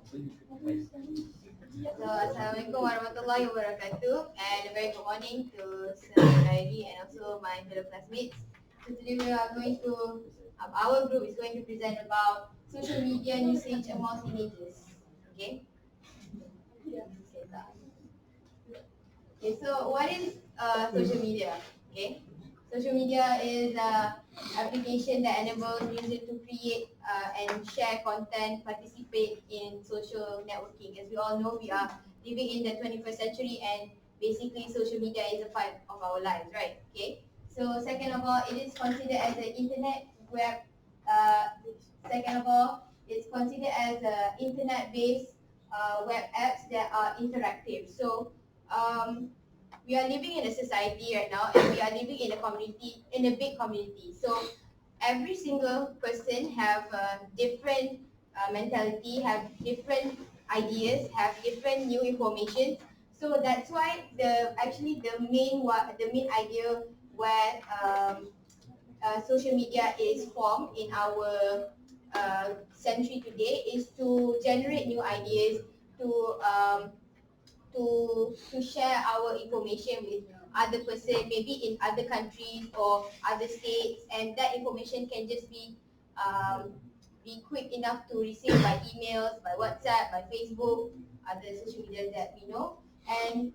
So, Assalamualaikum warahmatullahi wabarakatuh, and a very good morning to Sir Rairi and also my fellow classmates. So today we are going to, our group is going to present about social media usage among teenagers. Okay. Okay, so what is social media? Okay, social media is a application that enables users to create and share content, participate in social networking. As we all know, we are living in the 21st century, and basically social media is a part of our lives, right? Okay. So second of all, it is considered as an internet web. Second of all, it's considered as a internet-based web apps that are interactive. So um, we are living in a society right now, and we are living in a community, in a big community. So every single person have a different mentality, have different ideas, have different new information. So that's why the main idea where social media is formed in our century today is to generate new ideas, to um, to share our information with other person, maybe in other countries or other states, and that information can just be quick enough to receive by emails, by WhatsApp, by Facebook, other social media that we know. And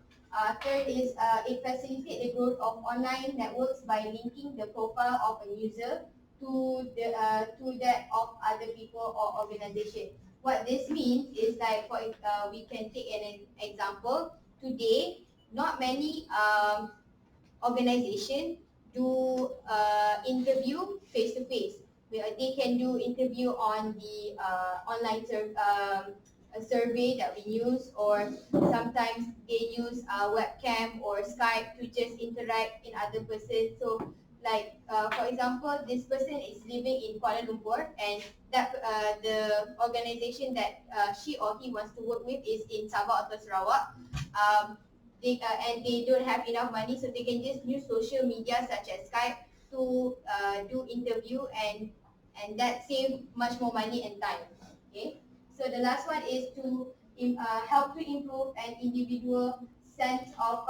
third is it facilitates the growth of online networks by linking the profile of a user to that of other people or organization. What this means is like we can take an example. Today, not many organization do interview face to face. They can do interview on the a survey that we use, or sometimes they use webcam or Skype to just interact in other person. So like for example, this person is living in Kuala Lumpur, and that the organization that she or he wants to work with is in Sabah atau Sarawak. Um, and they don't have enough money, so they can just use social media such as Skype to do interview, and that save much more money and time. Okay, so the last one is to help to improve an individual sense of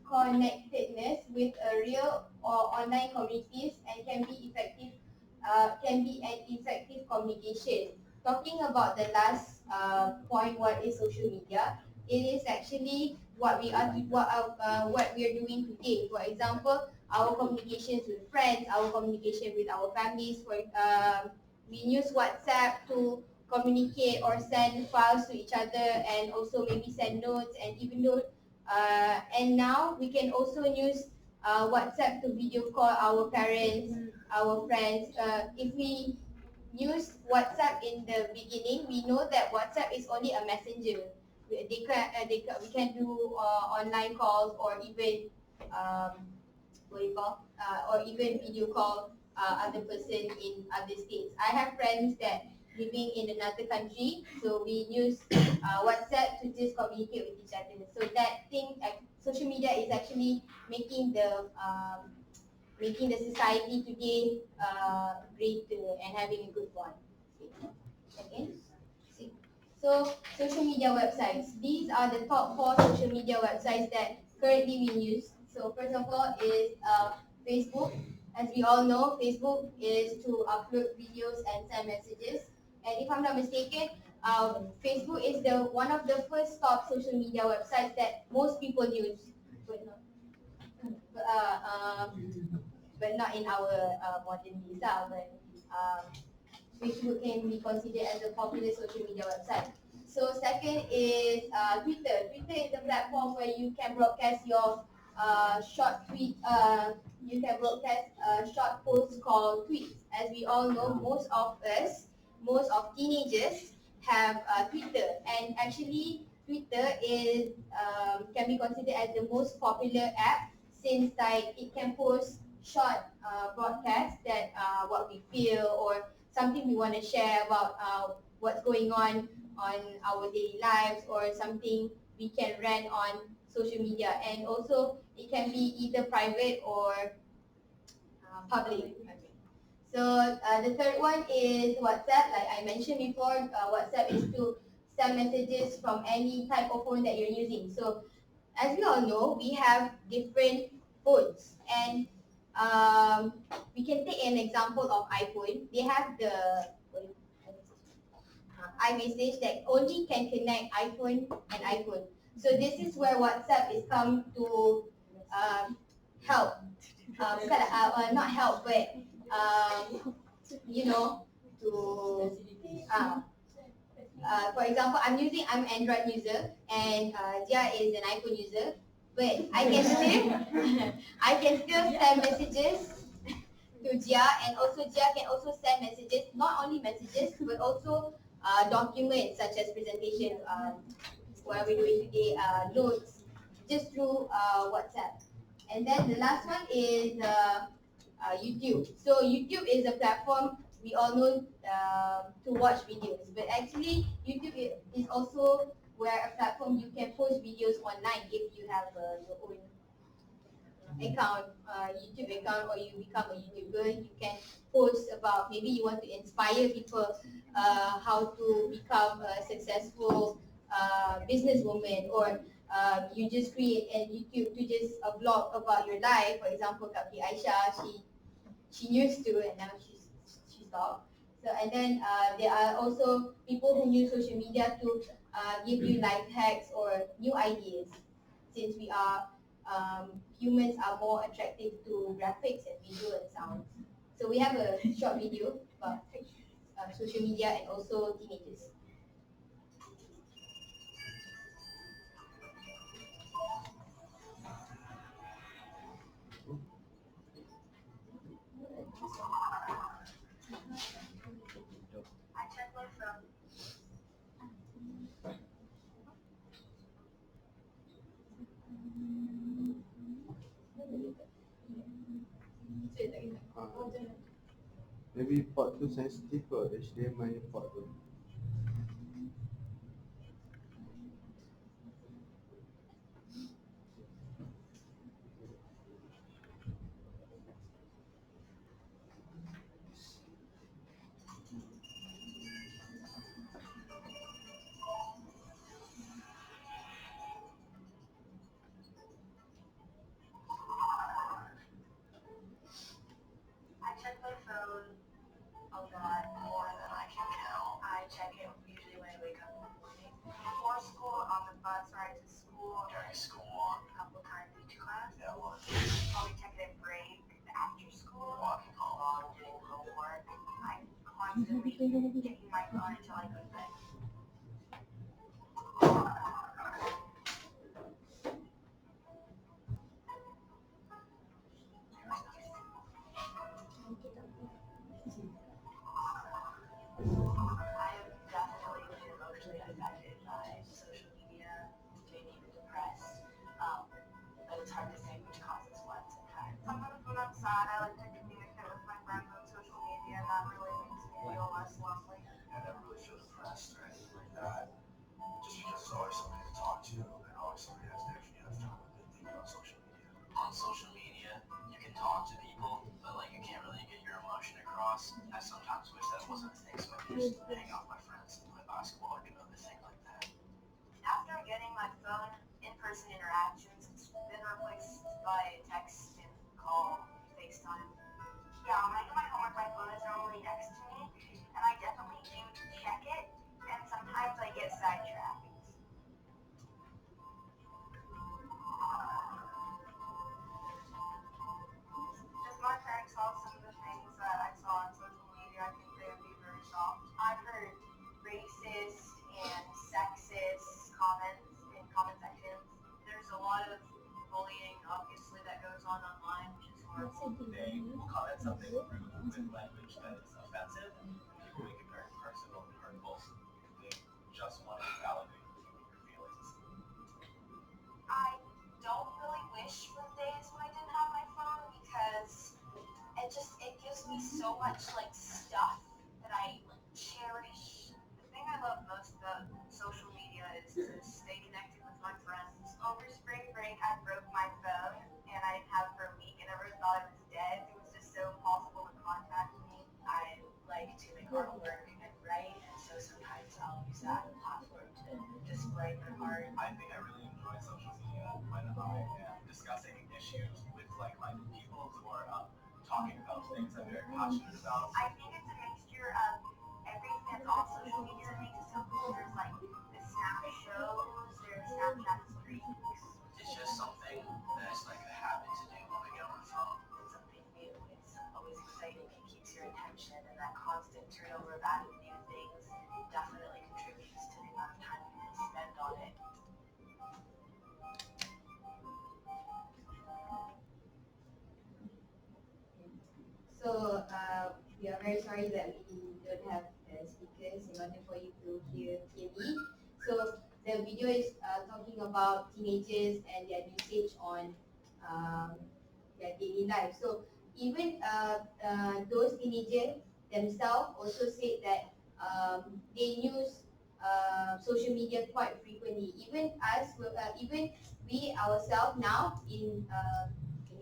connectedness with a real or online communities, and can be an effective communication. Talking about the last point, what is social media? It is actually what we are doing today. For example, our communications with friends, our communication with our families. We use WhatsApp to communicate or send files to each other, and also maybe send notes. And even though and now we can also use WhatsApp to video call our parents, our friends. If we use WhatsApp in the beginning, we know that WhatsApp is only a messenger. We can do online calls, or even what you call or even video call other person in other states. I have friends that living in another country, so we use WhatsApp to just communicate with each other. So that thing, social media is actually making the society today greater and having a good one. Second, see. So social media websites. These are the top 4 social media websites that currently we use. So first of all is Facebook. As we all know, Facebook is to upload videos and send messages. And if I'm not mistaken, Facebook is the one of the first top social media websites that most people use. But not, uh, uh, but not in our modern days. But Facebook can be considered as a popular social media website. So second is Twitter. Twitter is a platform where you can broadcast your short tweet. You can broadcast short posts called tweets. As we all know, most of teenagers have Twitter, and actually Twitter is can be considered as the most popular app, since like it can post short broadcasts that what we feel, or something we want to share about what's going on our daily lives, or something we can rant on social media. And also it can be either private or public. So the third one is WhatsApp. Like I mentioned before, WhatsApp is to send messages from any type of phone that you're using. So as we all know, we have different phones, and we can take an example of iPhone. They have the iMessage that only can connect iPhone and iPhone. So this is where WhatsApp is come to help. Not help, but you know, to uh, for example, I'm an Android user and Jia is an iPhone user, but I can still I can still send messages to Jia, and also Jia can also send messages, not only messages but also documents such as presentation, what are we doing today, notes, just through WhatsApp. And then the last one is YouTube. So YouTube is a platform we all know to watch videos, but actually YouTube is also where a platform you can post videos online if you have your own account, YouTube account, or you become a YouTuber. You can post about, maybe you want to inspire people how to become a successful businesswoman, or you just create a YouTube to just a vlog about your life. For example, K18, she used to, and now she stopped. So and then there are also people who use social media to give you life hacks or new ideas. Since we are humans are more attracted to graphics and video and sounds. So we have a short video about social media and also teenagers. I check my phone. Maybe part tu sensitif kot, HDMI ni part tu. I check my phone a lot more than I can count. I check it usually when I wake up in the morning. Before school, on the bus ride to school, during school, a couple times each class. Yeah, well, probably check it at break, after school, walking home, doing homework. I'm constantly checking my phone until I go to bed. I have definitely been emotionally affected by social media, maybe even depressed. But it's hard to say which causes what sometimes. Sometimes when I'm sad, I like to communicate with my friends on social media, and that really makes me feel less lonely. I never really feel depressed or anything like that. Just because there's always somebody to talk to and always somebody that's there if you have trouble with anything on social media. On social media, you can talk to people, but like you can't really get your emotion across. I sometimes wish that wasn't a thing, so I could just hang out with my friends and play basketball or do other thing like that. After getting my phone, in-person interactions, it's been replaced by text and call, FaceTime. Yeah, when I do my homework, my phone is normally next to me, and I definitely do check it, and sometimes I get sidetracked. If my parents saw some of the things that I saw on social media, I think they would be very shocked. I've heard racist and sexist comments in comment sections. There's a lot of bullying, obviously, that goes on online, which is horrible. They will comment something rude with language that is offensive. People make it very personal and hurtful. They just want to validate your feelings. I don't really wish for the days when I didn't have my phone because it gives me so much like stuff that I like cherish. The thing I love most about social media is to stay connected with my friends. Over spring break, I broke my phone and I didn't have it for a week, and everyone thought it was dead. It was just so impossible to contact me. I like to make artwork and write, and so sometimes I'll use that platform find it hard. I think I really enjoy social media when I am discussing issues with like-minded people who are talking about things I'm very passionate about. I think it's a mixture of everything that's on social media that makes it so cool. There's like the Snap shows, there's Snapchat streaks. It's just something that's like a habit to do when I get on the phone. Something new. It's always exciting. It keeps your attention, and that constant turnover of adding new things definitely contributes to the amount of time people spend on it. So we are very sorry that we don't have speakers in order for you to hear clearly. So the video is talking about teenagers and their usage on their daily life. So even those teenagers themselves also said that they use social media quite frequently. Even us, even we ourselves now in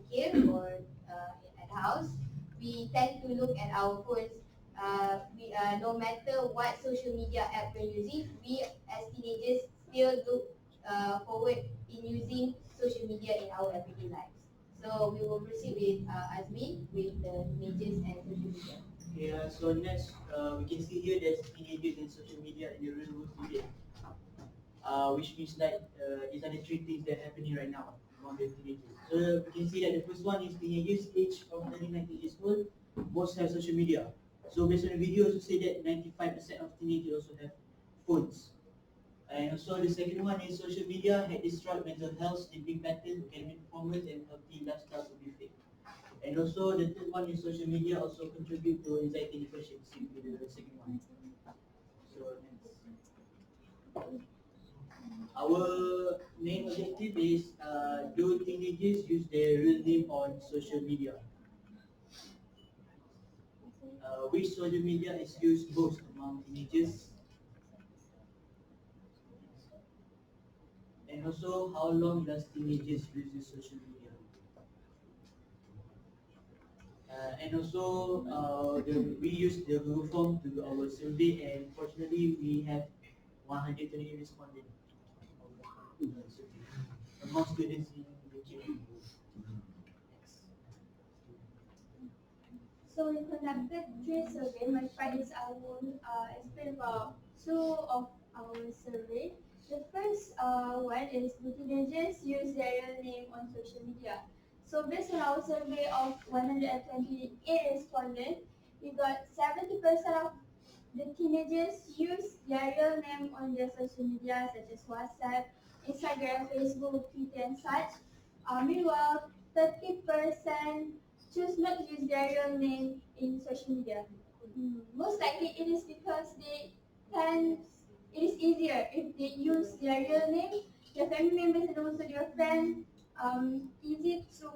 here or at house, we tend to look at our phones. No matter what social media app we're using, we as teenagers still look forward in using social media in our everyday lives. So we will proceed with Azmi with the teenagers and social media. Yeah, so next, we can see here there's teenagers and social media in the real world today. Which means that these are the three things that are happening right now among the teenagers. So we can see that the first one is teenagers aged from 13 to 19 years old, most have social media. So based on the video, also say that 95% of teenagers also have phones. And also the second one is social media had destroyed mental health, sleeping patterns, academic performance, and healthy lifestyle to be fake. And also the third one is social media also contribute to anxiety and depression, same with the second one. So next. Our main objective is do teenagers use their real name on social media? Which social media is used most among teenagers? And also, how long does teenagers use this social media? And also, we use the Google form to do our survey, and fortunately, we have 120 respondents among students in the K18. So we conducted three surveys. My friends I will explain about two of our survey. The first one is do teenagers use their real name on social media? So based on our survey of 128 respondents, we got 70% of the teenagers use their real name on their social media such as WhatsApp, Instagram, Facebook, Twitter and such. Meanwhile, 30% choose not to use their real name in social media. Most likely it is because can, it is easier if they use their real name, their family members and also their friends, easy to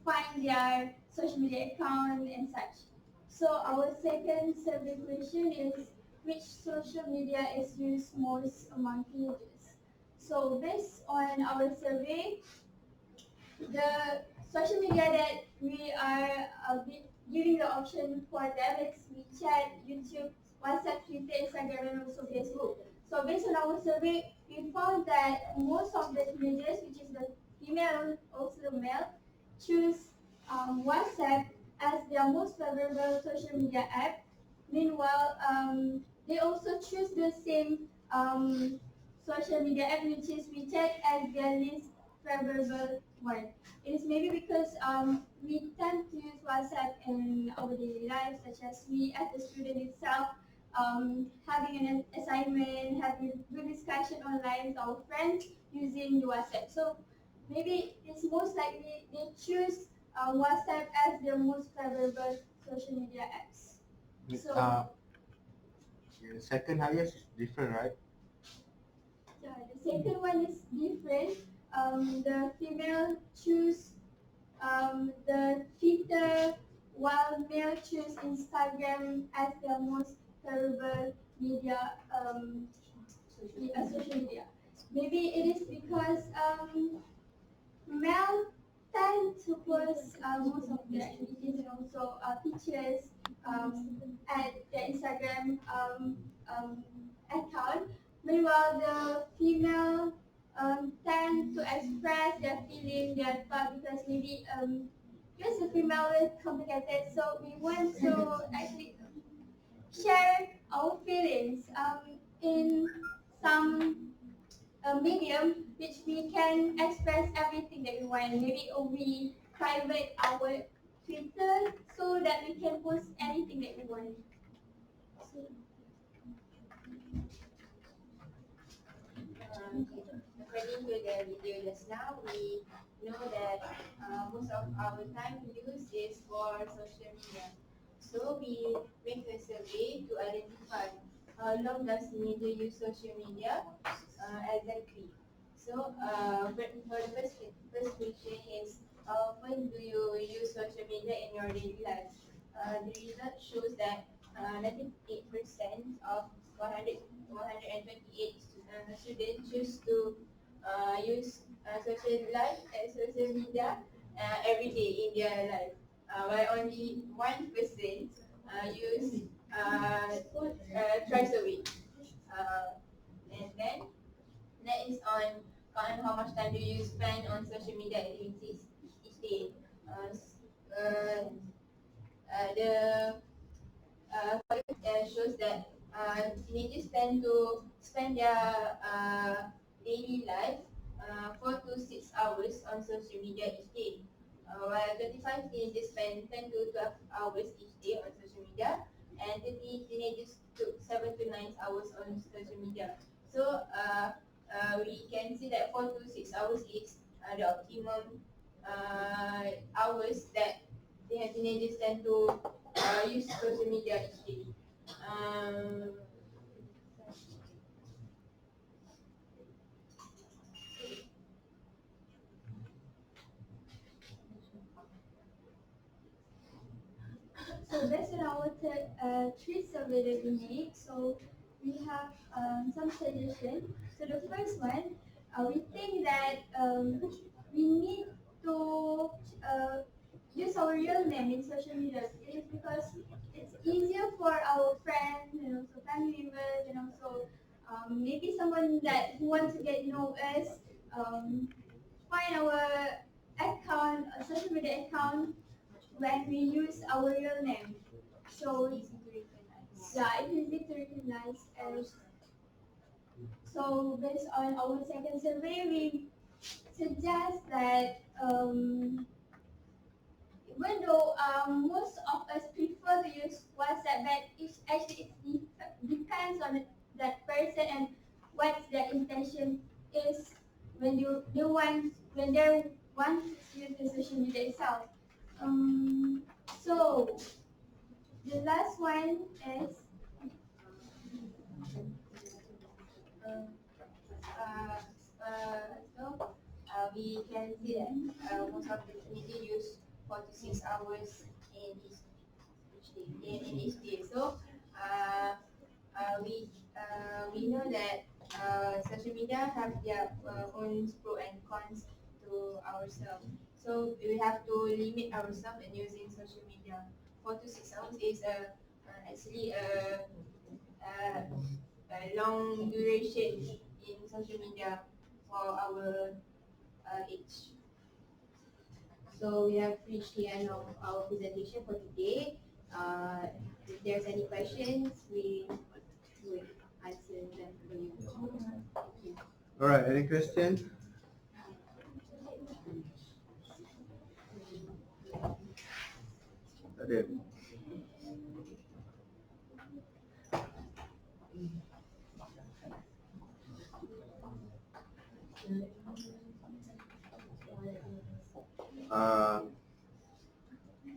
find their social media account and such. So our second survey question is which social media is used most among teenagers? So based on our survey, the social media that we are giving the option for them is WeChat, YouTube, WhatsApp, Twitter, Instagram, and also Facebook. So based on our survey, we found that most of the teenagers, which is the female, also the male, choose WhatsApp as their most favorable social media app. Meanwhile, they also choose the same social media app, which is WeChat, as their least favorable one. It is maybe because we tend to use WhatsApp in our daily life, such as we as the student itself, having an assignment, having good discussion online with our friends using the WhatsApp. So maybe it's most likely they choose WhatsApp as their most favorable social media apps. So Yeah, the second highest is different, right? yeah, the second one is different. The female choose the Twitter, while male choose Instagram as their most favorable media, social media. Maybe it is because male tend to post most of their activities and also pictures at their Instagram account. meanwhile the female tend to express their feeling, their thought, because maybe because the female is complicated, so we want to actually share our feelings in some medium which we can express everything that we want. Maybe we private our Twitter so that we can post anything that we want. So, According to the video just now, we know that most of our time used is for social media. So we make a survey to identify how long does teenager use social media exactly. So for the first question is, how often do you use social media in your daily life? The result shows that 98% of 128 students choose to use social media every day in their life, while only 1% use twice a week. And then next on how much time do you spend on social media activities each day. The shows that teenagers tend to spend their daily life 4 to 6 hours on social media each day, while 25 teenagers spend 10 to 12 hours each day on social media, and 30 teenagers took 7 to 9 hours on social media. So we can see that 4 to 6 hours is the optimum hours that teenagers tend to use social media each day. Um, so based on our three survey that we make, so we have some suggestions. So the first one, we think that we need to use our real name in social media. It is because it's easier for our friends and also family members and also maybe someone that who wants to get to know us, find our account, a social media account when we use our real name. So easy to recognize. yeah, it's easy to recognize as. So based on our second survey, we suggest that even though most of us prefer to use WhatsApp, but it depends on that person and what their intention is when they want to use the social media itself. So the last one is Um, uh, we can see that most of the teenagers use 4 to 6 hours in each day. In each day. So we know that social media have their own pro and cons to ourselves. So we have to limit ourselves in using social media. 4 to 6 hours is actually a, a long duration in social media for our age. So we have reached the end of our presentation for today. If there's any questions, we will answer them for you. Thank you. All right, any question? Ada. Uh,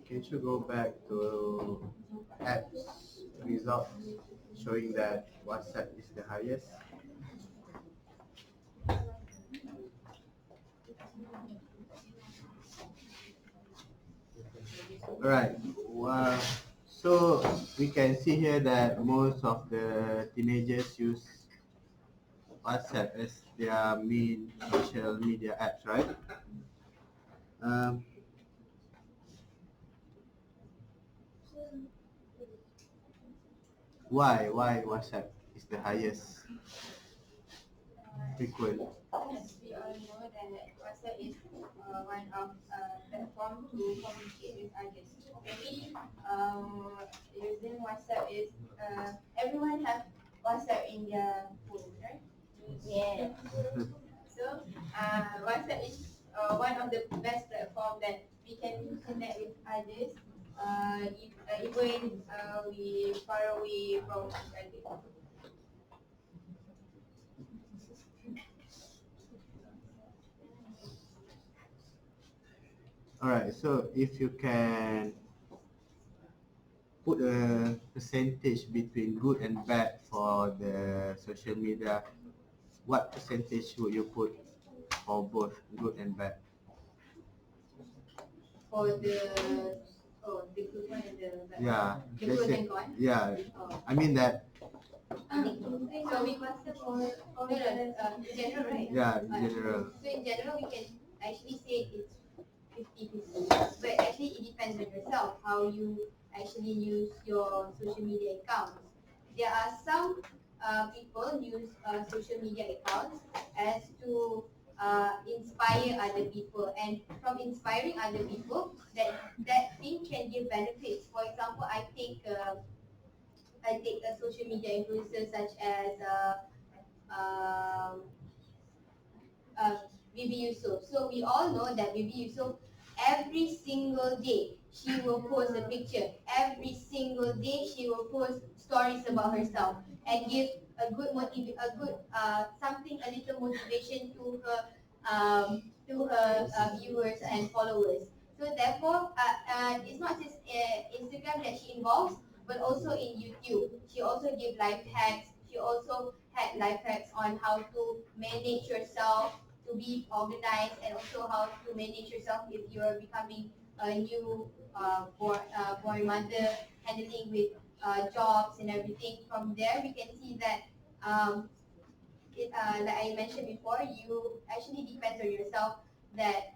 can you go back to apps results showing that WhatsApp is the highest? All right. Well, so we can see here that most of the teenagers use WhatsApp as their main social media apps, right? Um, why WhatsApp is the highest? frequent? As we all know that WhatsApp is one of platform to communicate with others. Maybe using WhatsApp is everyone have WhatsApp in their phone, right? Yeah. So WhatsApp is one of the best platform that we can connect with others, even we far away from each other. Alright, so if you can put a percentage between good and bad for the social media, what percentage would you put for both good and bad? For the the good one and the bad one. Yeah, The let's pros say, and cons. yeah, Oh. I mean that, So we consider for in general, right? yeah, in general. So in general, we can actually say it's 50-50. But actually, it depends on yourself how you actually use your social media accounts. There are some people use social media accounts as to inspire other people, and from inspiring other people, that thing can give benefits. For example, I take a social media influencer such as um, Bibi Yusuf. So we all know that Bibi Yusuf, every single day she will post a picture. Every single day she will post stories about herself and give something, a little motivation to her viewers and followers. So therefore, it's not just Instagram that she involves, but also in YouTube. She also give life hacks. She also had life hacks on how to manage yourself, to be organized, and also how to manage yourself if you're becoming a new born mother, handling with jobs and everything. From there, we can see that like I mentioned before, you actually depends on yourself that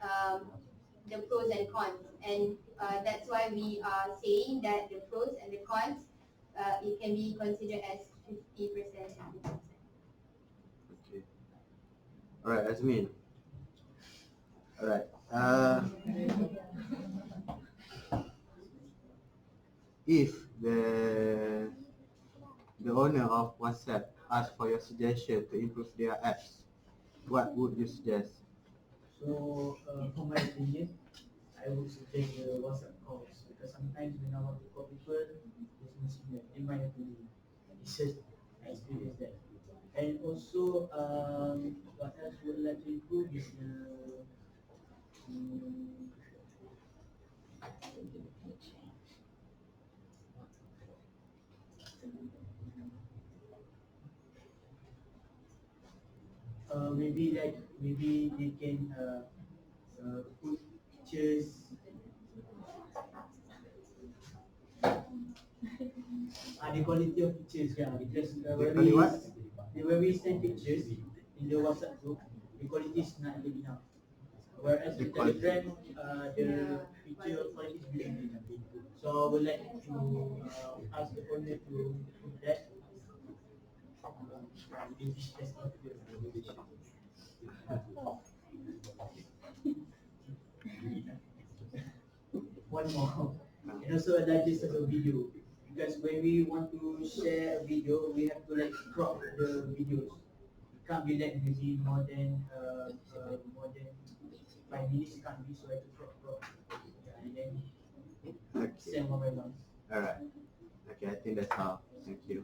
the pros and cons, and that's why we are saying that the pros and the cons it can be considered as 50% and 50%. Okay. Alright, Azmin. Alright. If the owner of WhatsApp asks for your suggestion to improve their apps, what would you suggest? So, for my opinion, I would suggest the WhatsApp calls because sometimes when I want to call people, there's no signal. In my opinion, it's just I experienced that. And also, what else would I like to improve is mm, maybe they can put pictures. The quality of pictures, yeah, because They call it what? when we send pictures in the WhatsApp group, the quality is not good enough. Whereas The in quality. Telegram, the picture quality is really good. So I would like to ask the owner to improve that. Within this testing period. One more, and also a digest of a video, because when we want to share a video, we have to like crop the videos. It can't be like maybe more than 5 minutes. It can't be, so I have to crop, and then Okay. send one by one. Alright. Okay, I think that's all. Thank you.